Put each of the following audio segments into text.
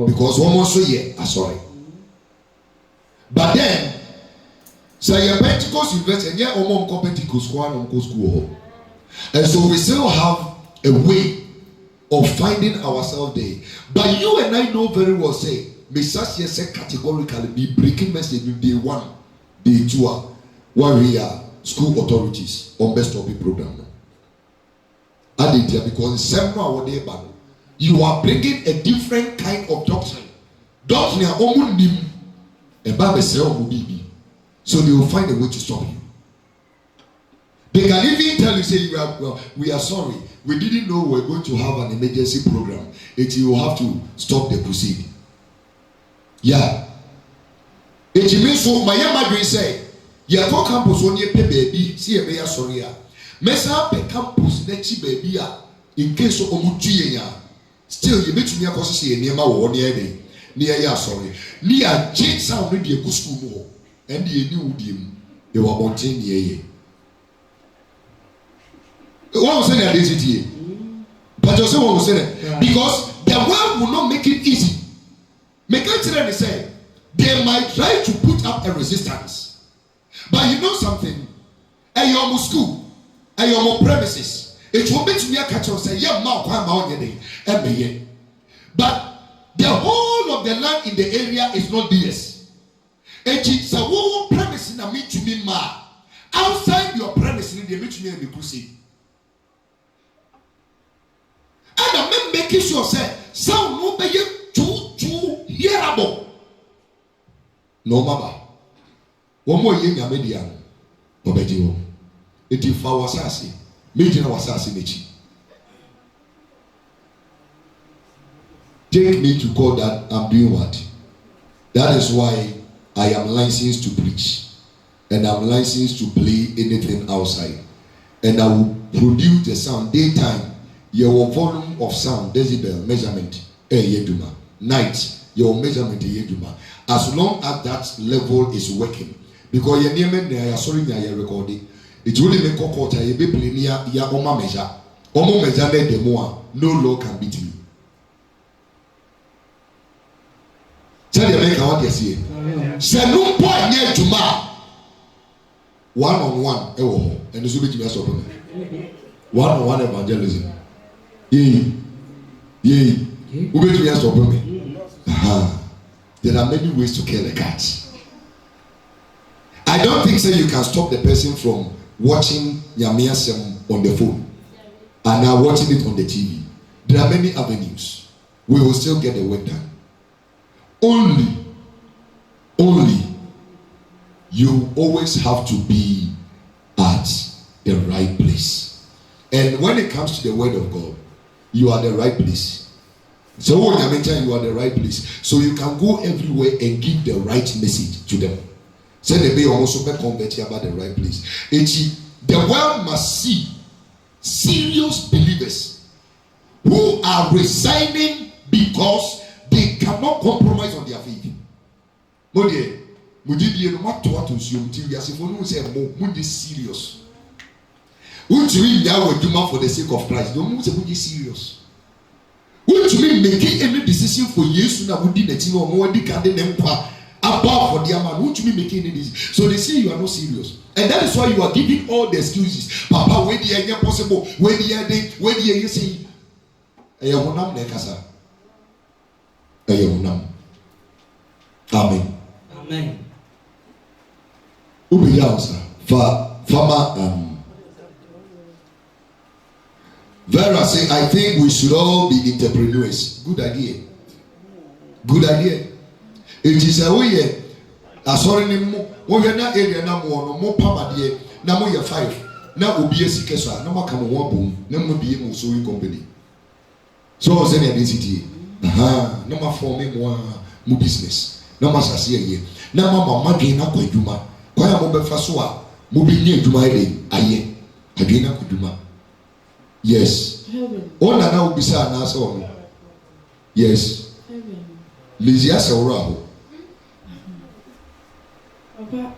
because one more so sorry. But then say your Pentecost university and yeah almost Pentecost school. And so we still have a way of finding ourselves there. But you and I know very well say Messiah said categorically be breaking message day 1, day 2 where we are school authorities on best topic program. And it because several day battle. You are bringing a different kind of doctrine. Doctrine are omunim and Bible say so they will find a way to stop you. They can even tell you, say, we are sorry. We didn't know we were going to have an emergency program. You will have to stop the crusade. Yeah. It means so, my young say, you are for campus on your baby, see a bear sorry. Messa pe campus next baby, in case of Omutuya. Still, you make me a position near my 1 year day. Near ya sorry. Near James already a good school more. And the new dim, they were on 10 years. What was saying that is it here? But you say what was saying? Because the world will not make it easy. Make it clear, say they might try to put up a resistance. But you know something? At your school, at your premises, it will make me a catch and say, yeah, ma, but the whole of the land in the area is not theirs. It's a whole premise in a meet to me, ma. Outside your premise, they meet me in the crusade. And I'm making sure say sound no be too hearable. No mama. One more year na median. Obejiwo. Eti fa wasasi. Meji na wasasi mechi. Take me to God that I'm doing what? That is why I am licensed to preach. And I'm licensed to play anything outside. And I will produce the sound daytime. Your volume of sound, decibel measurement, yeduma. Night, your measurement, yeduma. As long as that level is working, because your name is sorry, you recording. It will make a quarter, you be playing ya oma measure. Omo measure the more, no law can beat me. Tell you make what you see. Say no point near Juma. 1-on-1, and this will be just open. 1-on-1 evangelism. Yay. Who will you stop me? There are many ways to kill a cat. I don't think so you can stop the person from watching Yamiasem on the phone and now watching it on the TV. There are many avenues. We will still get the work done. Only you always have to be at the right place. And when it comes to the word of God, you are the right place. So when you are the right place, so you can go everywhere and give the right message to them. So they may also be converted about the right place. The world must see serious believers who are resigning because they cannot compromise on their faith. Serious. Would you mean now for the sake of Christ? Don't move serious. Would you mean making any decision for years now? Would you know more above for their man? Would you mean making any decision? So they say you are not serious, and that is why you are giving all the excuses. Papa, where the idea possible? Where the idea? Where the you say? Ayahunam nekasa. Ayahunam. Amen. Amen. Ubi answer. Farmer. Vera say, I think we should all be entrepreneurs. Good idea. It is a way. Sorry, no na area na more pama na mo 5. Na obi esikesa na maka mo boom na mo bie mo sewing company. So say na density. Na ma form mo business. Na ma sase aye. Na ma madwe na kwaduma. Kwa ya mo befa so a mo bi nye adwuma aye. Adwe na kwaduma. Yes. Oh, Nana will be sad now. So, yes. Lizia Sauraho. Papa,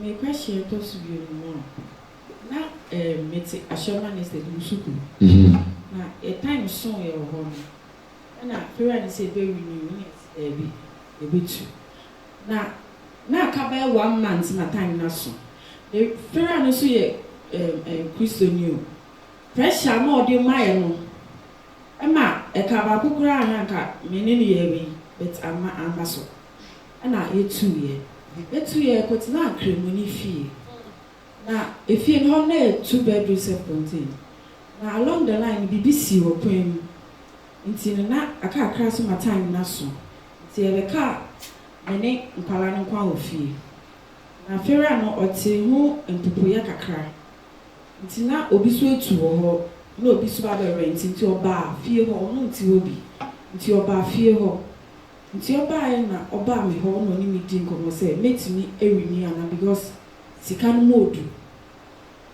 my question to you more. Now, a Sherman is the Musuku. Now, a time song your home. And I feel I say, baby, ebi tu na aka 1 month na time na so the fera no so ye Christian pressure na odi maye no ema eka ba kokura na nka menene ye wi but ama so na etu ye kotina kremoni fie na efie no na 2 bedroom self-contained na along the line BBC wo kwem nti na aka akra so time na so nti e be ka mene mpala no kwa ofie na fera no ote hu empopoye kakra nti na obi so etu ho na obi so ba rent nti oba fie ho no nti obi nti oba fie ho nti oba na oba me ho no ni mi din komo se metimi ewini ana because sika no modu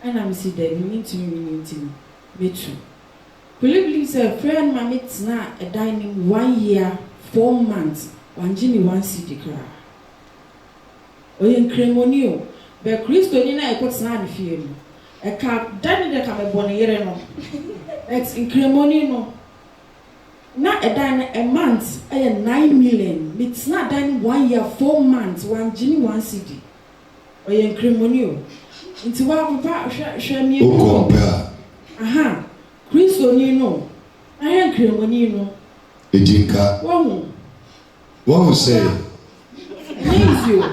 and I'm see that you need to me too. Will you believe say friend my mates na a dining 1 year 4 months one Jimmy 1 city cry. Oyen cremonio be Christo ni na e ko tsana de fie no. E ka dani de ka me bone yere no. It's in cremoni no. Na a dine a month e 9 million. It's not dining 1 year 4 months one Jimmy 1 city. Oyen cremonio. Nti wa papa hwe mi o compare aha Kristo ni no ayen kremoni no ejinka won say you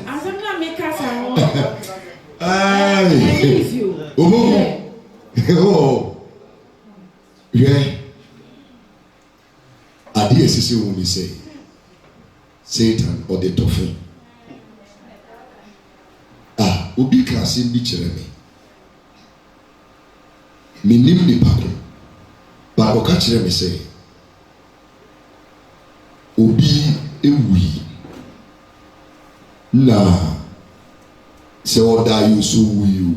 asamna make us no ai oh yeah adi esisi wo mi say Satan or the toffee obi ka asem bi kire me minim ni pako ba o ka kire me say obi ewui na se oda you so wuyu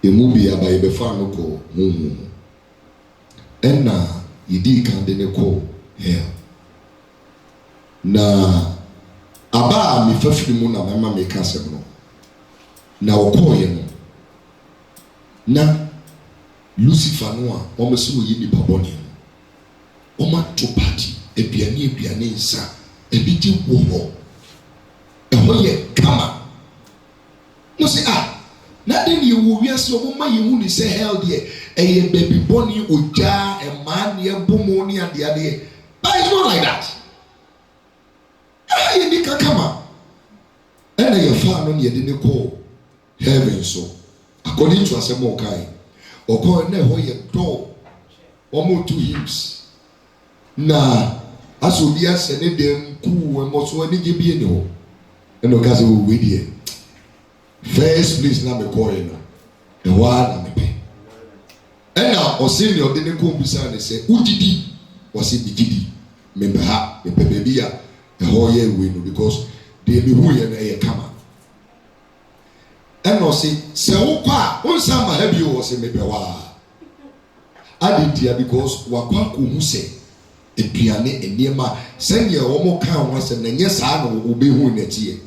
emu bi abaye be fa no ko huhu enna yidi kan de ne ko here na aba mi fafiri mu na mama me ka asem no na okoye no na Lucifer no a omeso yi ni paboni o ma to party aduane nsa ebiti wo ho ye kama no say na de ni wo wiase o ma yehu ni say hell there eye baby boni oja e man ye bomo ni ade but it's not like that ye ni kama ena ye fa no ye de ne ko heaven so according to asemo kai okọ na ho ye do omo 2 hymns na aso dia se ne dem ku mo so ani ge bie ne ho eno ka se we die first place na me call no e wa na me pe ena o se ni o de ne ko bisa ne se udidi o se digidi me be ha me pe be bia e ho ye we no because de me hu ye na ye kama eno se wo kwa onsa ma ha bi wo se me be wa adidia because wakwa ko hu se eduane eniema sanye wo mo kan ho se na nye saa no obehu na tie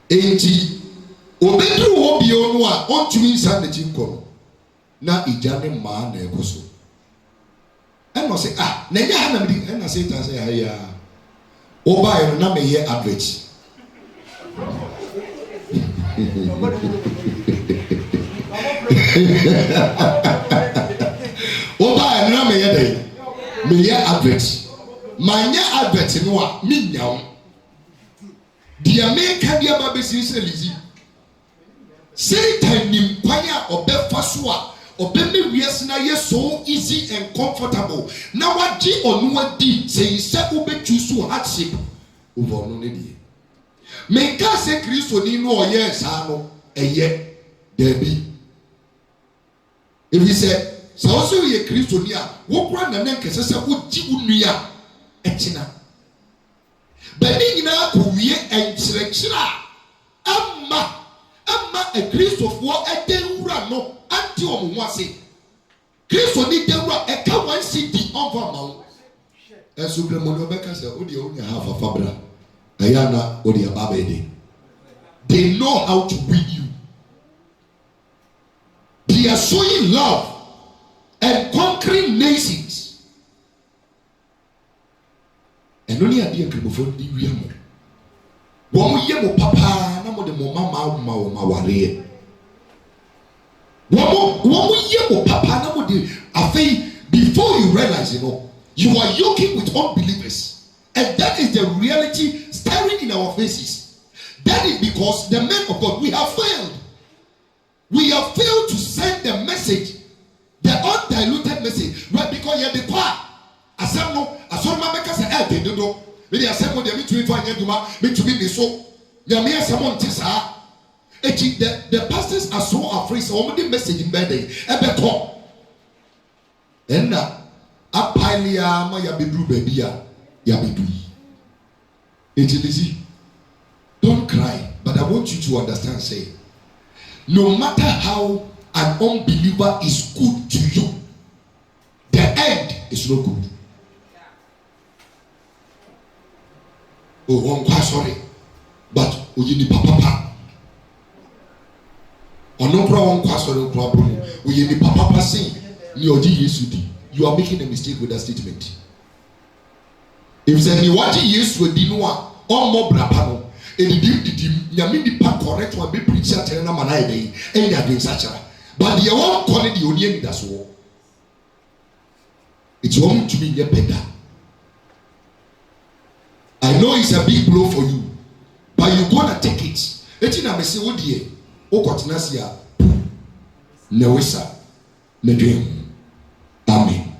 enti obedru wo bi onu a ontumi nsa na chinko na ijane ma na ekoso eno se na nya ha na medi na Satan say ha ya oba yo na me ye advert oba na me ye dey me ye advert manya advert no a me nyawo dia me ka dia ba be sincerely Satan nim kwanya obefa so a obeme wiase na ye so easy and comfortable na waji onu adi say se obetu so hardship over no ne die me ka se Kristo ni no oye sa no eye debi if he said so also ye Kristo ni a wo kwa na nkese se oji unua ekina bani nyina ko wie enkyerɛkyerɛ amma a Kristo for edenwura no anti omo ase Kristo ni denwura e ka wan city over mawo enso gremo no be ka se odi o nya half of abra ayana odi ababa ede they know how to win you. They are showing love and conquering nations. And only a dear before the real. One year, papa, no more than mamma, ware. One year, papa, no more than I think before you realize, you are yoking with unbelievers. And that is the reality staring in our faces. That is because the men of God, we have failed. We have failed to send the message, the undiluted message. Right? Because you are the part. As I know, as all my makers are out, they don't know. Maybe I said, "What they mean to find you, me to be so." You may have someone test her. The pastors are so afraid. So, what the message in bed, a talk. And a pilia, my yabidu baby, yabidu. It is easy. Don't cry, but I want you to understand. Say, no matter how an unbeliever is good to you, the end is no good. Oh, I'm quite sorry, but you need papa. Or no problem, quite sorry, problem. You need papa saying, you are making a mistake with that statement. If you want to use with the noa or more brapano, and the Yamini Park correct one be preacher telling them an idea, and they are doing such a. But the one calling the onion that's all. It's going to be your better. I know it's a big blow for you, but you're gonna take it. It's in a messy wood here. O Cotinasia, Nawisa, Nedrim. Amen.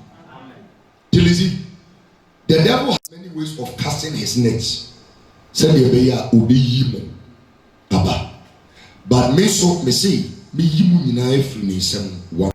Tilizi, the devil has many ways of casting his nets. Said the bear will be yimu. Abba. But me so me say, me yimu in a free one.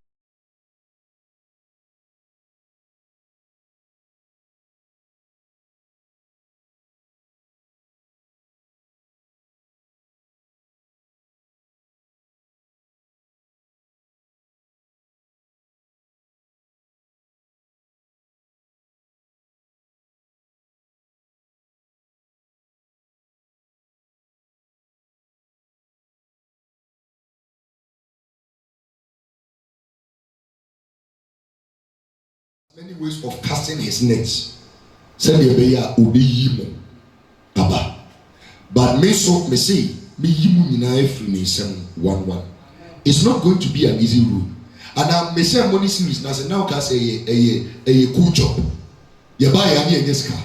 Many ways of casting his nets. Said the bear will be yimu. Abba. But me so me say, me yimu in a free 1-1. It's not going to be an easy rule. And I may say money series now. Now can say a cool job. You buy a new car.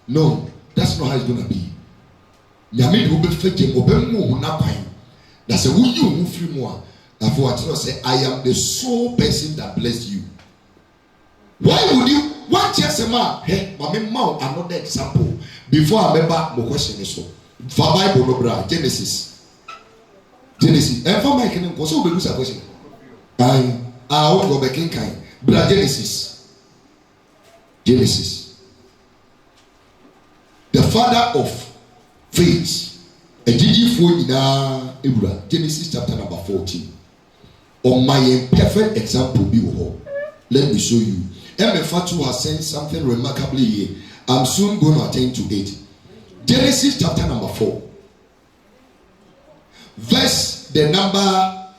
No, that's not how it's gonna be. Yamid will be fetching Obemo na pine. That's a who you move free more. And for what say, I am the sole person that blessed you. Why would you want just a man? Hey, my mouth another example. Before I remember my question is so. For Bible no bra Genesis. And for my kingdom, because we lose a question. I want to go back in kind. Bra Genesis. The father of faith. A Gigi for in Genesis chapter number 14. On my imperfect example, let me show you. MF2 has said something remarkably here. I'm soon going to attend to it. Genesis chapter number 4. Verse the number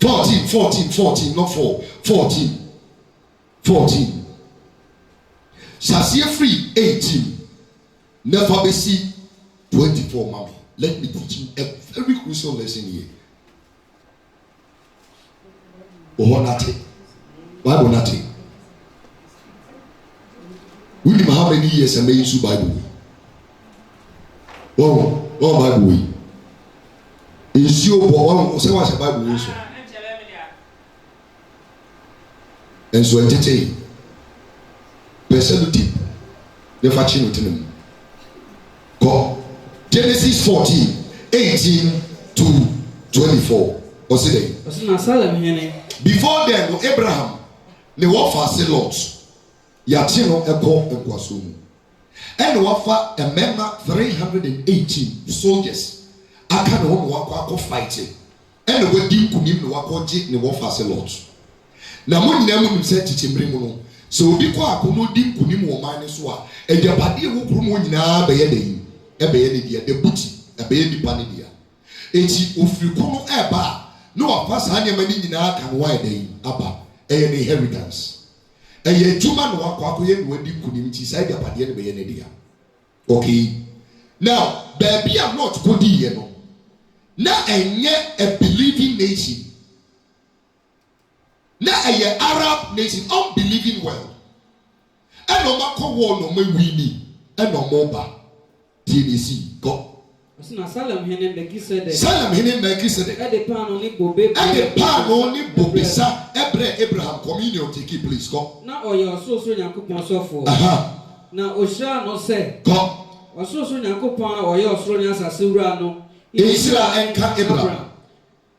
14, not 4. 14. Shall free 18. Never be see 24, mommy. Let me teach you a very crucial lesson here. Oh, nothing. Bible nothing. We know how many years I may use Bible. Oh, Bible. Is your boy? Say what's a Bible also? And so entertain. Personality. The faction with him. Go. Genesis 14, 18 to 24. What's it? Before then, Abraham. Ne wafa se lot yate no ekọ ekwaso mu and wafa a member 318 soldiers aka no no wakọ fight and wadi nkunim no wakọ je ne wafa se lot na mo nyina mu se tichimre mu no so obi kọ akono di nkunim wo man ne so a ejapade wo kro mo nyina be ye den e be ye ne dia de buti e be ye dipa ne dia enti ofiri kono eba no wafa sa nyama ni nyina kan wa den aba an inheritance. ɛyɛ adwuma no akɔyɛ no adi kunim ti sɛ agyapadeɛ no bɛyɛ ne dia. Okay, now baabi a not kɔdi yɛ no na ɛnyɛ a believing nation, na ɛyɛ Arab nation, unbelieving world. ɛna ɔmo akɔ wɔ na ɔmo wini ɛna ɔmo ba TNC go. Salem hene Melchizedek. Salem hene Melchizedek. Ɛde paano ne bobe. Ɛde paano ne bobe sa ɛbrɛ Abraham communion take place go. Na ɔyɛ ɔsorosoro Nyankopɔn sɔfo. Na ohyira no sɛ. Go. Ɔsorosoro Nyankopɔn a ɔyɛ ɔsoro ne asase wura no. Nhyira ɛnka Abraham.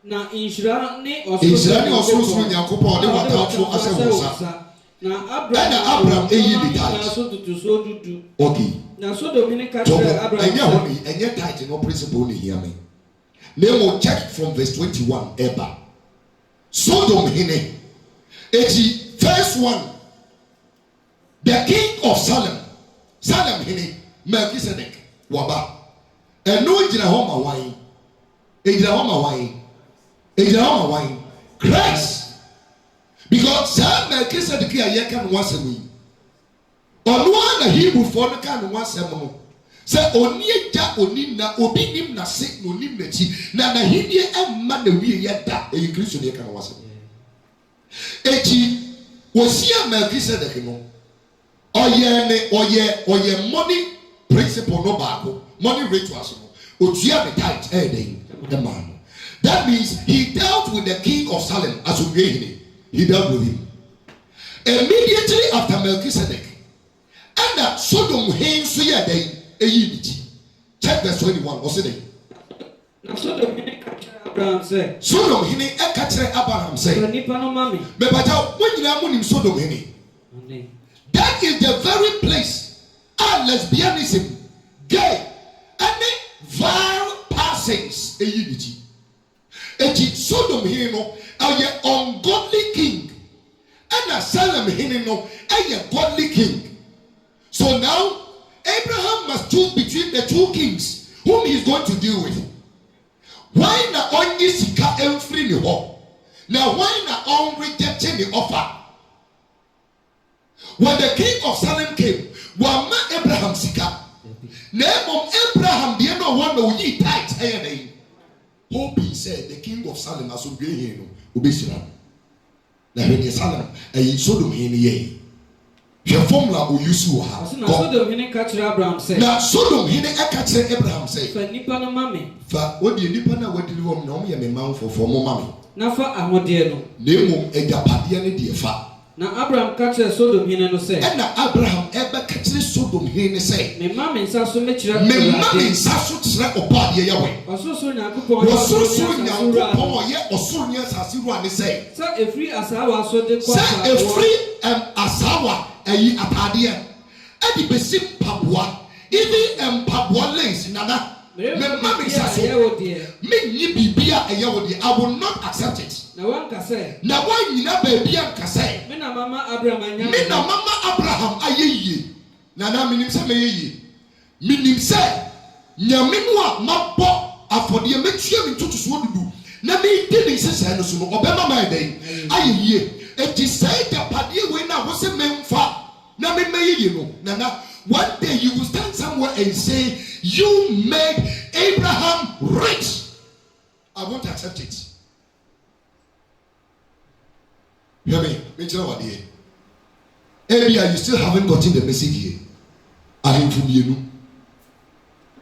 Na nhyira ne ɔsorosoro Nyankopɔn de watamfo asɛ wɔ sa. Na Abraham eyi di tithe. So tutu dudu. Okay. Na Sodom hene ka kyerɛ Abraham. Ɛnyɛ hɔ ni ɛnyɛ tithe no principle ni hear me. Now check from verse 21 eba. Sodom hene. Eti first one. The king of Salem. Salem hene Melchizedek waba. Ɛno gyina hɔ ma wan. Egyina hɔ ma wan. Egyina hɔ ma wan. Christ. Because Sam Melchizedek a yɛka no wasɛm yi. Ɔno na Hebrew for no ka no wasɛm no. Sɛ oni agya oni na obi nim na se no nim n'akyi na n'ahenie ɛmma na wie yɛ da ɛyɛ Kristo ne yɛka no wasɛm. Eti wosia Melchizedek no ɔyɛ money principle no baako, money rituals no. Otua the tithe the man. That means he dealt with the king of Salem as Ugehine. He dealt with him. Immediately after Melchizedek, and Sodom him so yeah they check verse 21. What's it? Sodom hine Abraham said. Sodom hine ekatre Abraham said. Bebaja when you are mourning Sodom hine. That is the very place lesbianism, gay, and vile passings Sodom hine no a ungodly king, and Salem hine no a godly king. So now Abraham must choose between the two kings whom he is going to deal with. Why na only sika emfiri ni ho? Now why na on rejecting the offer? When the king of Salem came, wama Abraham sika. Na Abraham the no one no yi tight ayɛ. Hope he said the king of Salem as obey him obesira. Na when Salem Sodom hine ye. The formula we use to have. Sodom hine ka kyerɛ Abraham say. Na Sodom hine ka kyerɛ Abraham say. Fa nipa no mame. Fa odi nipa na wadili wom na ɔmo yɛ me manfo for mo mame. Na fa ahode no. Na emom agyapadeɛ ne de fa. Na Abraham ka kyerɛ Sodom hine no say. Na Abraham ebe ka kyerɛ Sodom hine say. Me mame nsa so me kyerɛ. Me mame nsa so kyerɛ ɔpadeɛ yawe. Ɔsoso Nyankopɔn. Ɔsoso Nyankopɔn ɔyɛ ɔsoro ne asase ru ane say. Sɛ efiri asawa so de kwa. Sɛ efiri asawa ayi atadeɛ ɛde besi mpaboa even mpaboa lace nana me mama nsa so me nyi bibia ɛyɛ wo de I will not accept it. Na wan ka sɛ na wan nyina baabi anka sɛ me na mama Abraham anya me na mama Abraham ayɛ yie nana menim sɛ meyɛ yie menim sɛ nyame no a mabɔ afɔdeɛ metua me ntotosoɔ dudu na me di ne nsesɛɛ no so no ɔbɛma ma ɛdɛn ayɛ yie eti sɛ japadeɛ wei na wo se memfa na me meyɛ no nana one day you will stand somewhere and say you made Abraham rich. I won't accept it. Hear me? Maybe you still haven't gotten the message here. I am from you.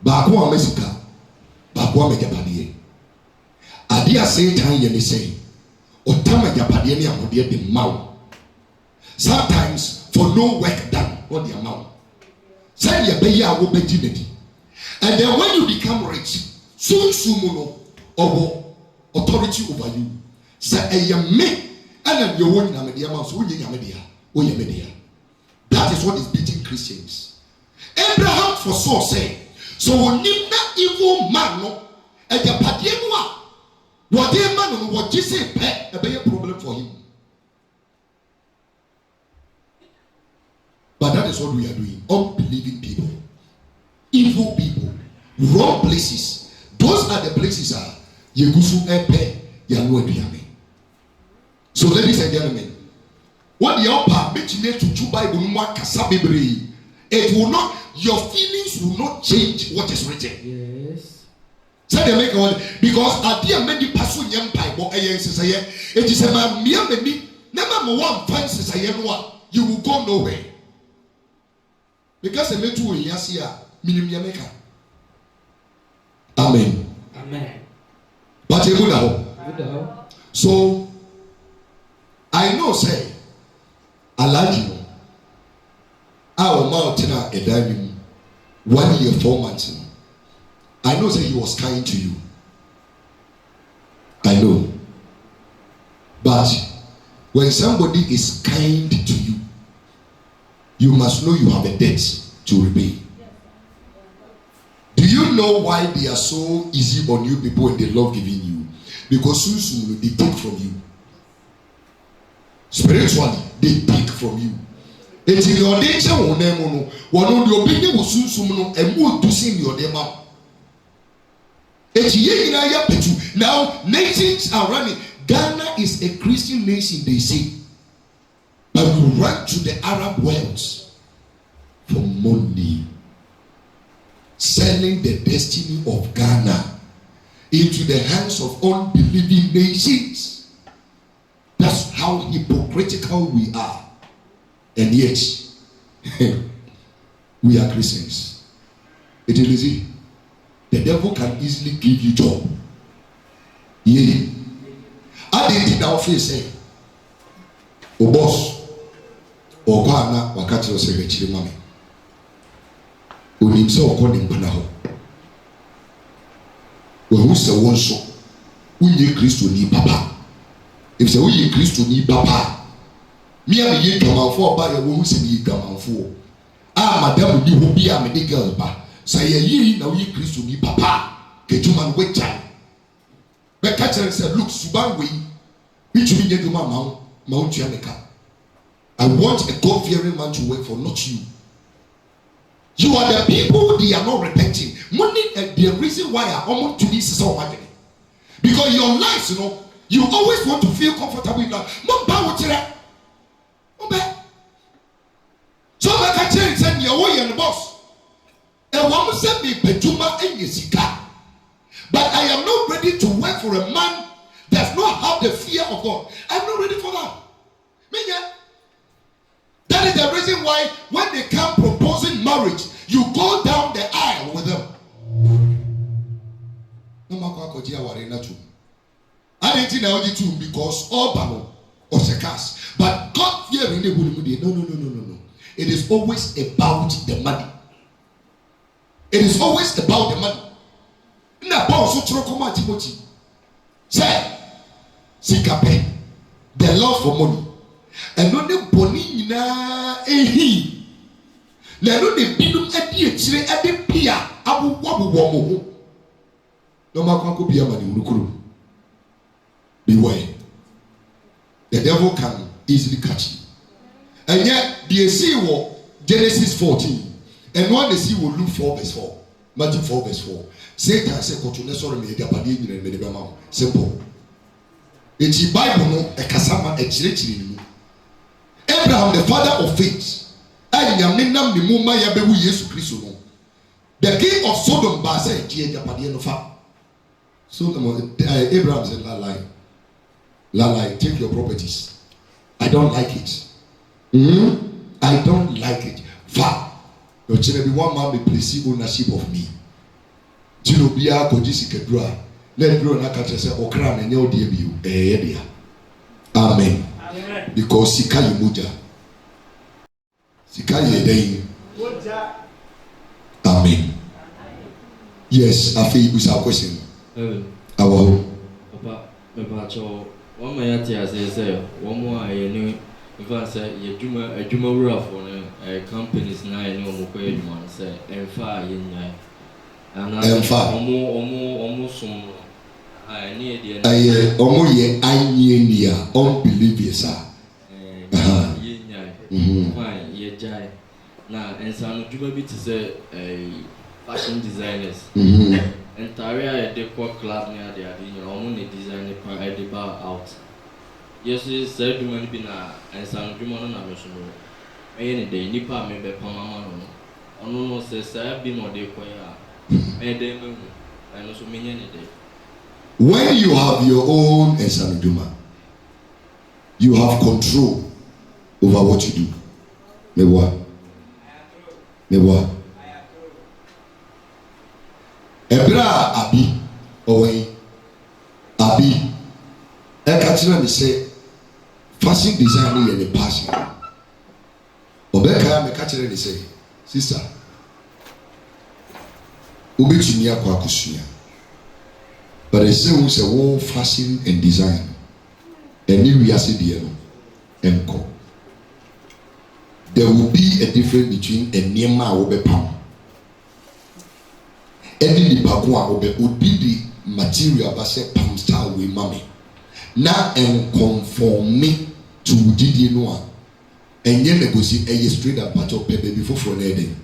Baako a mesika, baako a mejapadeɛ. Ade a Satan yɛ ne sɛ, ɔtam mejapadeɛ ne ahodeɛ de ma. Sometimes for no work done, what the amount. Send your baby a wo beji nedi. And then when you become rich, soon no or authority over you. Say me and your own Yamedia, so Yamedia, or Yamedia. That is what is beating Christians. Abraham foresaw say, so when you not evil man no, and your padienwa, what they man what you say pet a big problem for him. But that is what we are doing. Unbelieving people, evil people, wrong places. Those are the places Yegusu Epe Yanu Ebiame. So, ladies and gentlemen, What the upper which need to Bible no more kasabibri. It will not, your feelings will not change what is written. Yes. Say they make one because at the many person young Bible it is a man many never one fancy say you will go nowhere. Because the metu in Yasia minimum maker. Amen. Amen. But you know. So I know say Alaji our mountain a dining 1 year 4 months. I know that he was kind to you. I know. But when somebody is kind to you, you must know you have a debt to repay. Do you know why they are so easy on you people and they love giving you? Because soon they take from you. Spiritually, they take from you. It's in your nature, one of your opinion was soon and more to sing your name out. Now, nations are running. Ghana is a Christian nation, they say. But we run to the Arab world for money. Selling the destiny of Ghana into the hands of unbelieving nations. That's how hypocritical we are. And yet, we are Christians. It is easy. The devil can easily give you job. Yeah. I didn't now feel say, oh boss, or Ghana, Wakati was a rich mommy. When so according to Panaho. When who say one so, we ye Christ to need papa. If say we ye Christ to need papa, me and ye come out for by a woman say ye come out for. Ah, madam, you will be a medical ba. Say ye now ye Christ to need papa. Get you man wait time. But catcher said, look, Suban way, which we get to my Mount Yaneka. I want a God-fearing man to work for, not you. You are the people they are not repenting. Money and the reason why I almost to this is so much. Because your life, you always want to feel comfortable in life. So I can tell you, send your way and the boss. And one send me Petuma and Yesika. But I am not ready to work for a man that does not have the fear of God. I'm not ready for that. That is the reason why when they come proposing marriage, you go down the aisle with them. I didn't know you too because all Bano or Sekas. But God fearing the woman. No. It is always about the money. It is always about the money. Say, Sikape, the love for money. And no the boni na ehi. Na no the binum adi echire adi pia abu wo. No makwa ko bia mani urukuru. Beware. The devil can easily catch you. And yet the see what Genesis 14 and one they see will Luke 4 verse 4. Matthew 4 verse 4. Satan said continue sorry me dia padi nyina me de ma. Simple. Enti Bible no e kasama e chire ni. Abraham, the father of faith, the king of Sodom, Abraham said, lie, take your properties. I don't like it. I don't like it. Fa, your children, one man be placing ownership of me. Jinobia Kodisi Kedra, let grow na catch say okra na nyɛ ɔde bio ɛyɛ dia. Amen. Because sika yi muja. Sika yi ɛdɛn. Amen. Yes, afi busa question. Awo. Papa, me pacho, one my atia say one more I know if I say ye juma rough on companies na I know mo ko eduma say emfa yen Emfa. Omo som I need the omo ye anyenia unbelievers are. Fine, ye jai. Na ensa juma bi to say fashion designers. Entire decor club near the omo ne design the bar out. yes, said to many pina and some human ambition. Any day, Nipa may be Pamama. No, says, I've been or day choir. And then, and also mean any day. When you have your own Esanuduma, you have control over what you do. Me what? Ebra abi owe abi. Eka me say fashion design no ye passion. Obeka me ka me say sister. Ubetumi akwa akusua. But I say we say wo fashion and design. Any we are see no enko. There will be a difference between a Nema or Pam. Any Nipakua would be the material but say Pam style with mommy. Now and conform me to Didi Noah. And yet negotiate a straight up battle baby before for an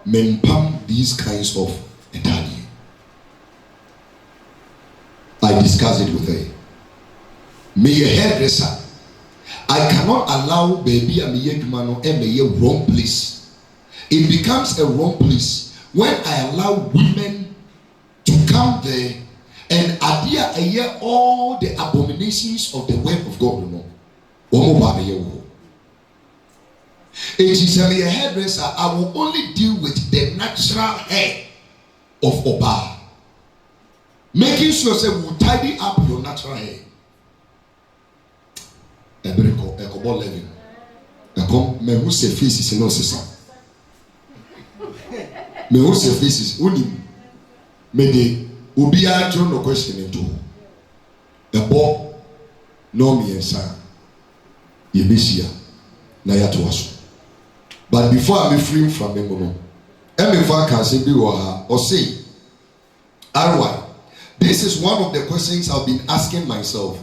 men pam these kinds of entirely. I discussed it with her. May a hairdresser. I cannot allow baby and me a wrong place. It becomes a wrong place when I allow women to come there and adhere all the abominations of the word of God. It is a hairdresser. I will only deal with the natural hair of Oba, making sure that we tidy up your natural hair. Ecobo living. Me who say faces no sesa. Me who say faces unim. Me de ubia throw no question into. Ebo no me ensa. Yebesia na ya to aso. But before I be free from me no. Every can say be or say. Arwai. This is one of the questions I've been asking myself.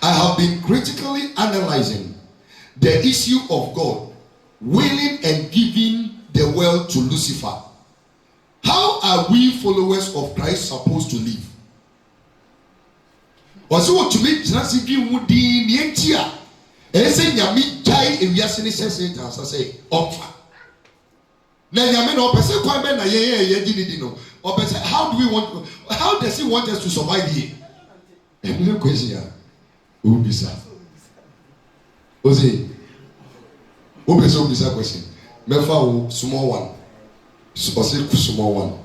I have been critically analyzing the issue of God willing and giving the world to Lucifer. How are we followers of Christ supposed to live? Also, to me, just give Mudi Nientia. Ese nyami jai ewiase ne sese tansa say offer. Na nyame no pese kwan be na ye di no. Or pese how does he want us to survive here? Any question? Ubisa. Ose. Ubisa ubisa question. Mefa o small one. Ose small one.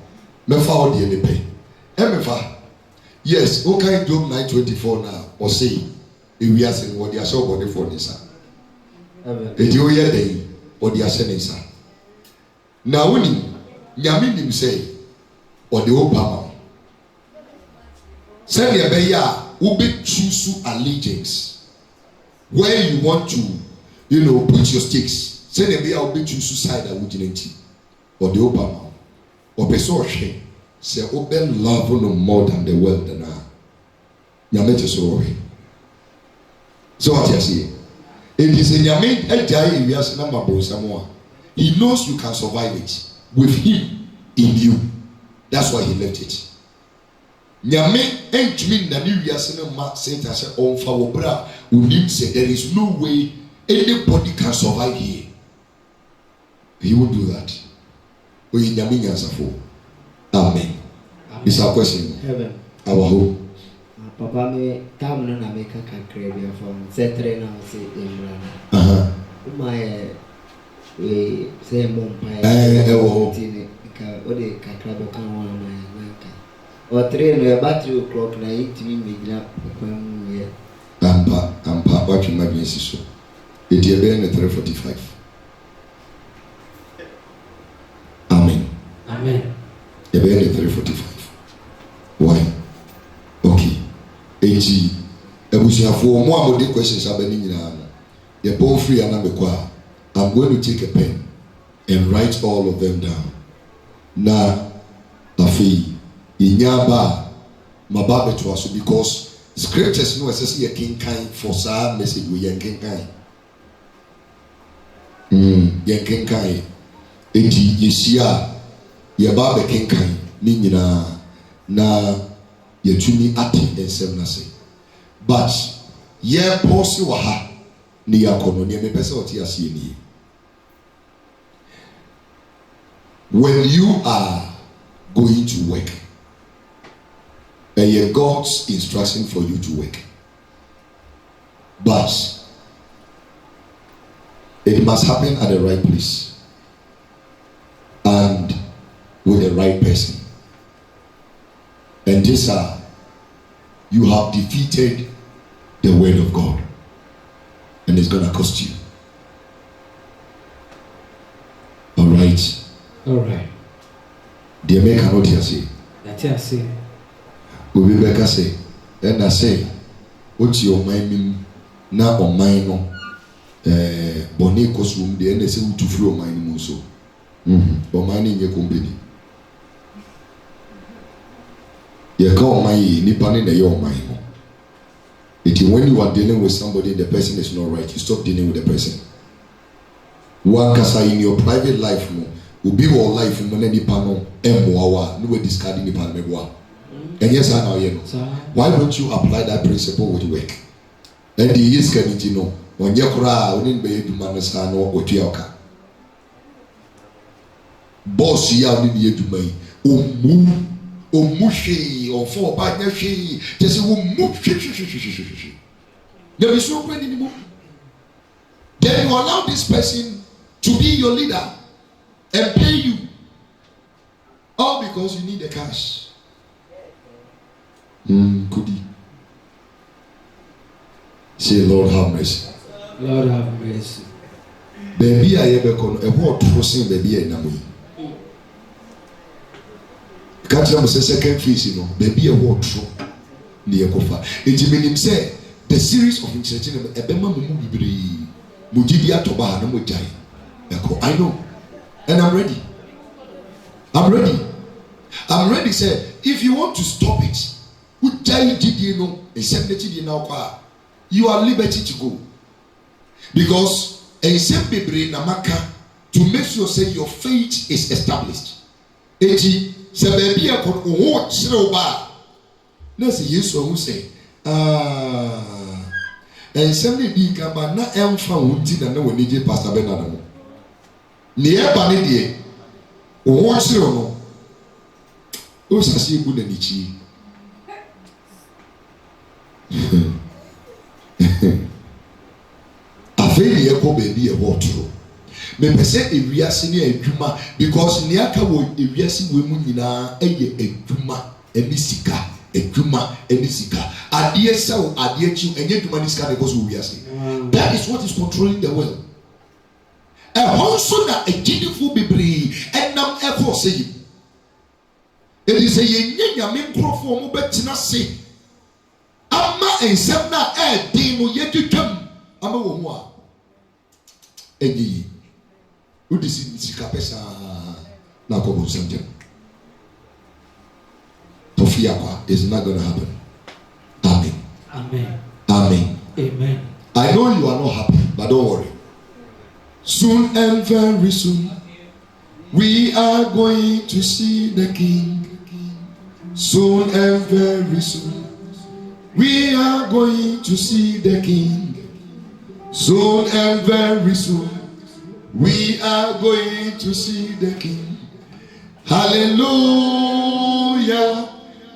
Mefa o de ne pay. Mefa. Yes, okay, Job 9:24 now. Ose. We are saying what they are so body for this. Eti o ye dey or they are saying this. Now when Nyame say or the Obama. Say the beya ube choose allegiance where you want to, put your stakes. Say the beya ube choose side that would or the Obama or Besorche. Say open love no more than the world than now. Nyame so. So what you see? It is in Nyame ejai we as number Samoa. He knows you can survive it with him in you. That's why he left it. Nyame entumi na ni wiase no ma Satan say on fa wo bra unim say there is no way anybody can survive here. He won't do that. We Nyame nyansafo. Amen. Is our question. Heaven. Our hope. Papa me tam no na me ka kakra bi afon setre na se emra. My we say mom pai. Tini ka ode kakra be kan won na ka. O train no battery o'clock na it me megina kwam ye. Ampa what you might be so. It is very 3:45. Amen. Amen. Very 3:45. Why? Okay. Eti ebusiafo mo amode questions abani nyina no. Ye born free anamekwa. I'm going to take a pen and write all of them down. Na afi inyaba mababe to us because scriptures no says ye king kind for sa message we yen king kind. Yen king kind. Eti yesia ye babe king kind ni nyina na yetumi ati ensem na say. But Ye pause wa ha ni yakono ni me pese oti asie ni. When you are going to work, and God's instruction for you to work, but it must happen at the right place and with the right person. And this you have defeated the word of God, and it's gonna cost you. All right. Dear me cannot hear say. That's it. I say. We be back say. And I say, what's your mind na on mine no? Boni kosum de and say to flow mine mo so. But mine in your company. You call my nipa in the your mind. When you are dealing with somebody, the person is not right, you stop dealing with the person. One kasa in your private life no. Ubi wa life mo na nipa no emmoawa no we discarding nipa no meboa. And yes I know you know. Why don't you apply that principle with work? And the is can you know when you kura onin be eduma no sa no otua oka. Boss ya oni be eduma yi omu hwe ofo ba nya hwe just omu hwe. There is no point anymore. Then you allow this person to be your leader and pay you all because you need the cash. Could he say, Lord have mercy? Lord have mercy. Baby, I ever con a word forcing baby and Namu. Catch them say second face, you know, baby a word true near Kofa. It mean him say the series of initiative a Bema Mubri Mujidia Toba no Mujai. I know. And I'm ready. I'm ready, sir. If you want to stop it, you are liberty to go. Because to make sure say your faith is established. And somebody be kaba na emfa wunti na we need Pastor Bernard. Near Banidi, what's your no? Osasi bu na nichi. Afei ye ko baby e wotro. Me pese ewiase ne adwuma because ne aka wo ewiase we mu nyina eye adwuma eni sika adwuma eni sika ade sew ade chi enye adwuma ni sika because we wiase. That is what is controlling the world. A honso na agidifo bebre enam efo say it is a yenye nyame nkrofo mo betina se ama ensem na din no yetwetwam ama wo ho a enyi udisi sika pesa na ko bo semjem tofia kwa is not going to happen. Amen. I know you are not happy, but don't worry. Soon and very soon, we are going to see the King. Soon and very soon, we are going to see the King. Soon and very soon, we are going to see the King. Hallelujah,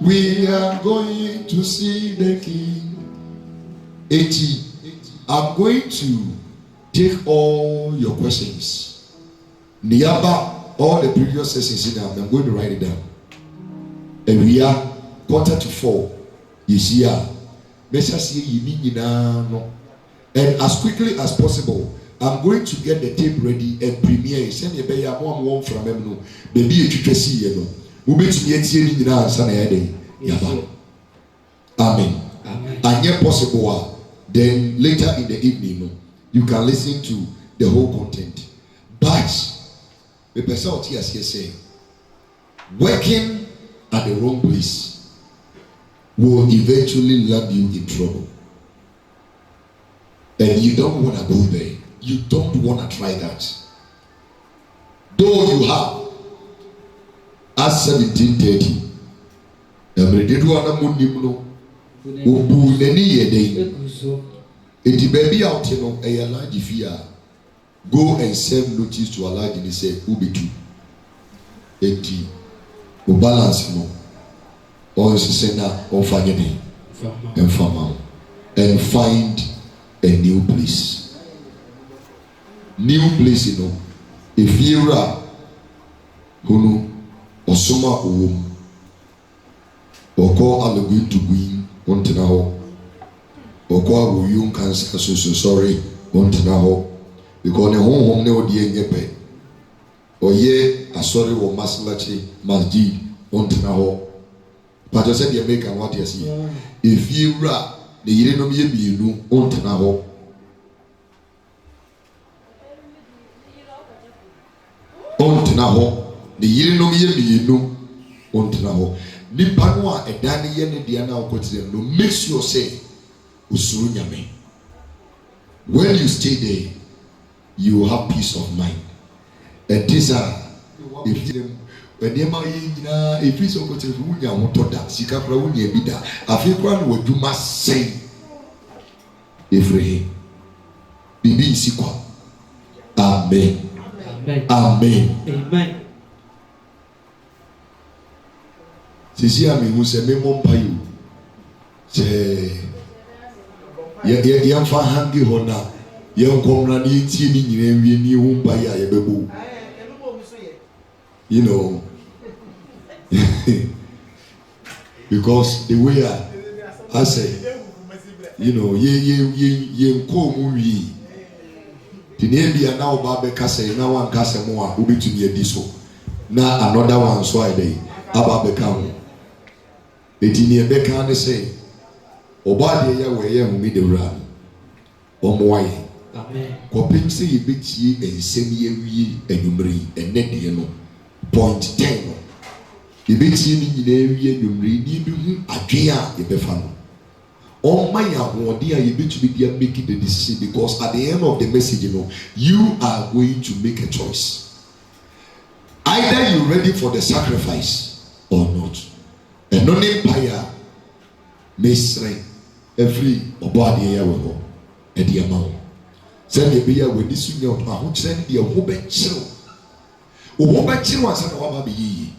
we are going to see the King. 80. I'm going to take all your questions. Niaba, all the previous sessions in there, I'm going to write it down. And we are 3:45. You see, and as quickly as possible, I'm going to get the tape ready and premiere. Send me a one from them. Baby, you see, you know. Amen. And yet possible. Then later in the evening, you can listen to the whole content. But the person out here saying, working at the wrong place will eventually land you in trouble. And you don't want to go there. You don't want to try that. Though you have at 17:30, Eti baby out you know a large fear. Go and serve notice to a large and he say ubitu. Eti o balance no. Or say na on fanyedi and farm and find a new place. New place you know. If you are who osoma owom oko alogun to gwin wontena ho oko awoyun cancer so sorry wontena ho because ne honhom ne odi enyepe oye asori wo maslachi masjid wontena ho but you said you make and what you see if you are the yire no ye bienu wontena ho wontena ho the yiri no ye bienu ontena ho nipa no a edan ye ne dia na okotire no make sure say usuru nyame. When you stay there you will have peace of mind. It is if when you ma yina if you so okotire fu nya hoto da sika kra wu nya bi da afi kra no waduma sen efre bibi isikwa. Amen. Amen. Amen. Sisi ami hu se me mo mpa you je ye mfa hangi hona ye nkomra ni tie ni nyina wie ni hu mpa ya ye bebo you know because the way I say you know ye nkomu wi tini bia na oba be kase na wan kase mo a obetumi edi so na another one so I dey aba be ka etini ebeka ne say oba de ya we ye humi de wura omoaye Amen. Kopim se yebetie ensem ye wie anumri enne de no point 10 yebetie ni nyina wie anumri ni bi hu adwen a yebefa no on my hode a yebetumi dia make the decision because at the end of the message you know you are going to make a choice. Either you ready for the sacrifice or not. And no name paya mesre every obadi ya wo e dia ma wo say be ya we disu nya o ho kire ne dia wo be kire wo be kire wan say na wa ba be yi.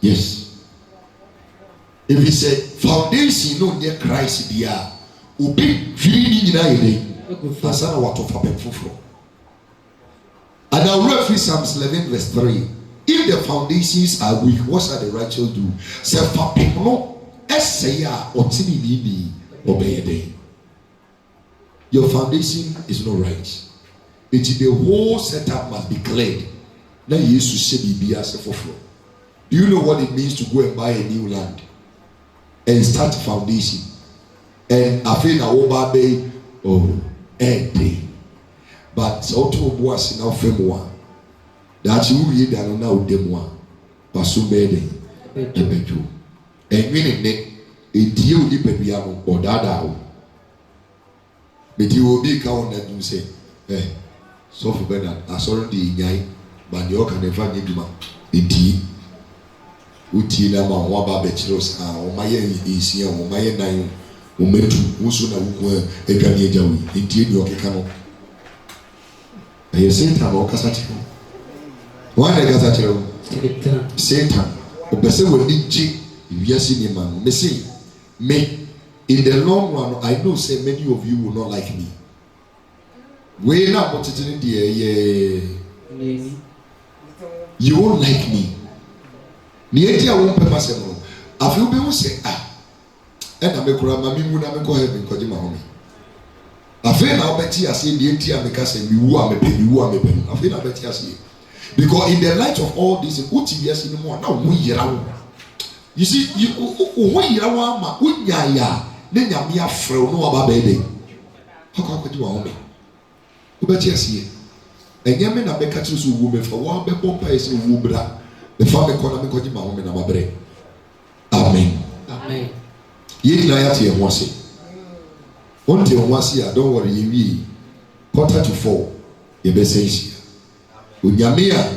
Yes, if he say foundation no near Christ dia obi firi ni nyina yele asana wato fa ben foforo. And I read from Psalms 11 verse 3. If the foundations are weak, what shall the righteous do? Say for people, essaya otini ni obeyede. Your foundation is not right. The whole setup must be cleared. Now Jesus said be as a foforo. Do you know what it means to go and buy a new land and start a foundation? And I feel na oba bay day. But auto boas now femwa. That you read and now demwa. Pasumede ebeju. And meaning that it you di pebiano or dada. But you will be count that you say, so for Bernard, I saw the yai, but you can never need ma. Indeed. Uti na ma waba bechiros o maye isia o maye nan o metu uso na wuko edwane ejawi intie ni okeka no aye Satan o kasa chiro wan e kasa chiro Satan o pese woni ji wiase ni man me say me in the long run I know say many of you will not like me we na potitini de you won't like me. Ni eti a won pema sem no afi obi hu se na me kura ma mi mu na me ko heaven ko ji ma ho me afi na obeti ase ni eti a me ka se mi wu a me pe afi na obeti ase because in the light of all this uti yes ni mo na wo yira wo you see you wo yira wo ama unya ya ne nyame afre no aba be dey ko ji wa ho me obeti ase enyame na be ka tiri so wo me fa wo be bompa ese wo bra the family economy koji ma home na mabre. Amen. Amen. Ye na ya te ho ase. On te ho ase a don't worry ye wi 3:45 ye be say shi. Onyame a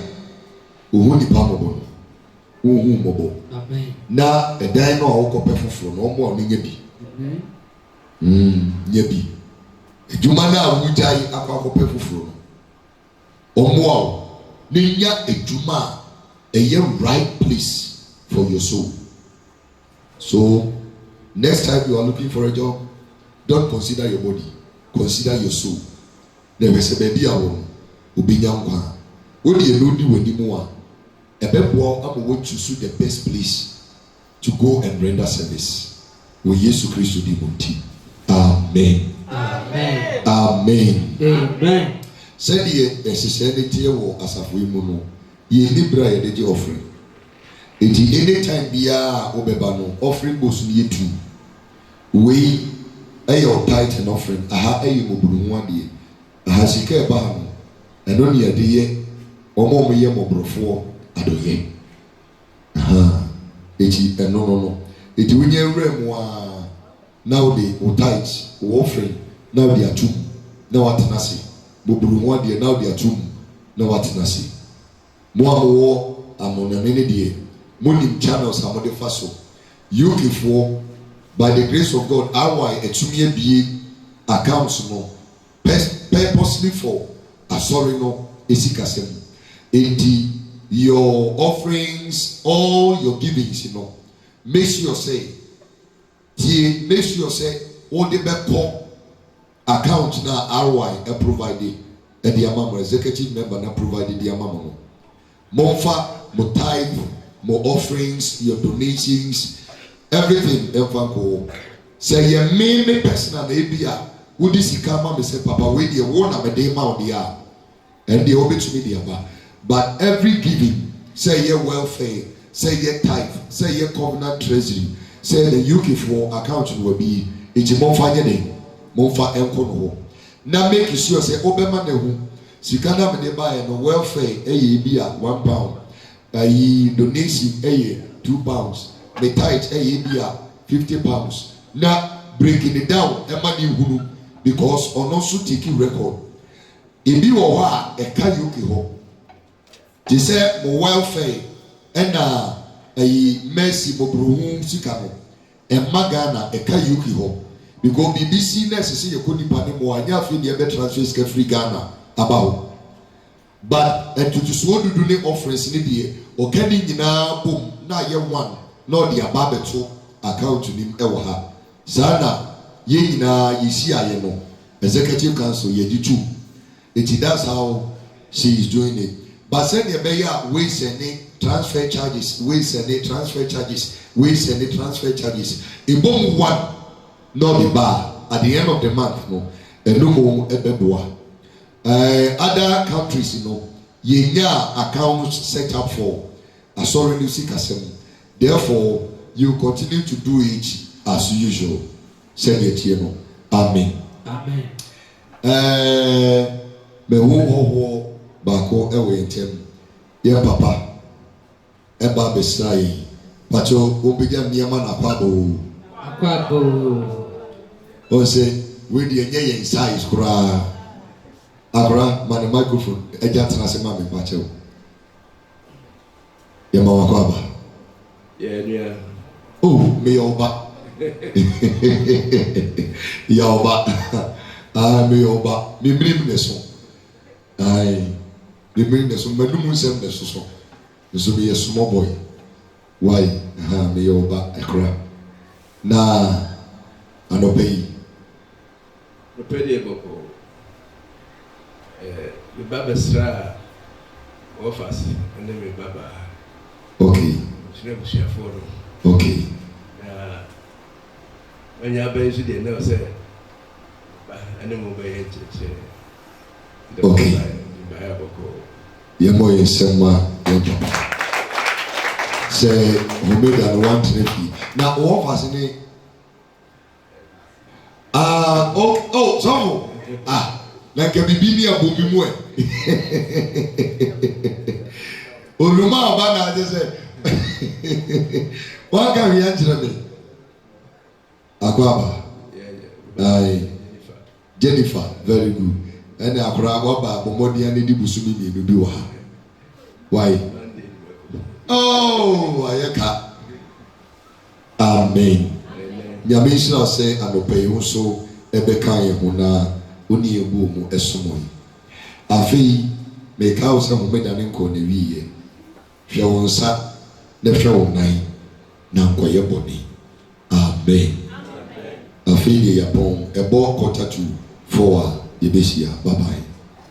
ohu ni pa mobo. Ohu mobo. Amen. Na edan no a wo kope foforo no mo ni nya bi. Nya bi. edwuma na awujai akwakope fufuro omo ninya edwuma a right place for your soul. So next time you are looking for a job, don't consider your body, consider your soul. There is a baby awon obinya nkwa wo de enodi wani mu a ebebo am wo choose the best place to go and render service. We Yesu Christ di monti. Amen. Amen. Amen. Amen. Said ye esese tie wo asafo mu no ye libra ye de offering. Enti anytime bia obeba no offering boss ni yetu. We ayo tithe and offering aha ayi moburu ho ade. Aha sika e ba no eno ne ade ye omo ye mobrofo adoye. Aha eti eno no eti wonye wrem wa now the tithe offering now they are two now what nasi moburu ho ade now they are two now what nasi mo awo amonane ne de monim channels amode faso UK for by the grace of God RY etumi abie accounts no purposely for asori no esikasem enti your offerings all your givings make sure say all the back account na RY provided and the amount executive member na provided the amount monfa mo tithe more offerings, your donations, everything. Say your main personal maybe would this come and say, Papa, wait the one of a day mount the and the obit to me the but every giving, say your welfare, say your tithe, say your covenant treasury, say the UK for account will be it's monfa yene, monfa enkono. Now make sure say Obama nehu, Sikana Medeba and welfare a be £1. Donation £2. The tithe be £50. Now breaking it down, money hulu because on also taking record. If you are a kayuki ho, they say more welfare and a mercy mobruhum sikano and magana a kayuki ho because BBC necessary you couldn't pay more and you have to transfer free Ghana about. But and to so do the offerings in the or can nyina boom na ye one no the ababeto account nim ewo ha sana ye nyina yisi aye no executive council ye di two that's how she is doing it. But send the beya we send transfer charges we send transfer charges we send transfer charges e bom one no the bar at the end of the month no enumo ebeboa. Other countries, yenya accounts set up for assuring you sikasem. Therefore, you continue to do it as usual. Say it here, no. Amen. Amen. Me wo bako ewe entem. Ye papa. Eba besai. Pacho obiga niyama na kwabo. Akwabo. O say we the nye size kura. Abra, man, the microphone. Ejat na se mama pacho. Ye mama kwaba. Yeah. Oh, me oba. Ya oba. Me oba. Me brim neso. Ai. Me brim neso. Me dumu sem neso so. So be a small boy. Why? Me oba ekra. Na anopeyi. No pedi boko. The Baba Sra offers and then Baba. Okay. Okay. When you are based, they never say, animal by okay. Yemo Yesema say, who made an one trophy. Now, all of us in it. So, like a bibi a booby mwe. Oluma Obana just said, what can we answer me? Akwaba. Aye. Jennifer, very good. And Akwaba, Bomodi and the Busumi in the why? Oh, Ayaka. Amen. Yamisha say, I'm a pay also, Ebeka Yamuna. oni ebu mu esomo yi afei meka wo sɛ homeda ne nkɔ na wiye hwɛ wo nsa na hwɛ wo nan na nkɔyɛ bɔne amen afei yɛ yɛbɔn ɛbɔ quarter to 4 a yɛbɛhyia bye bye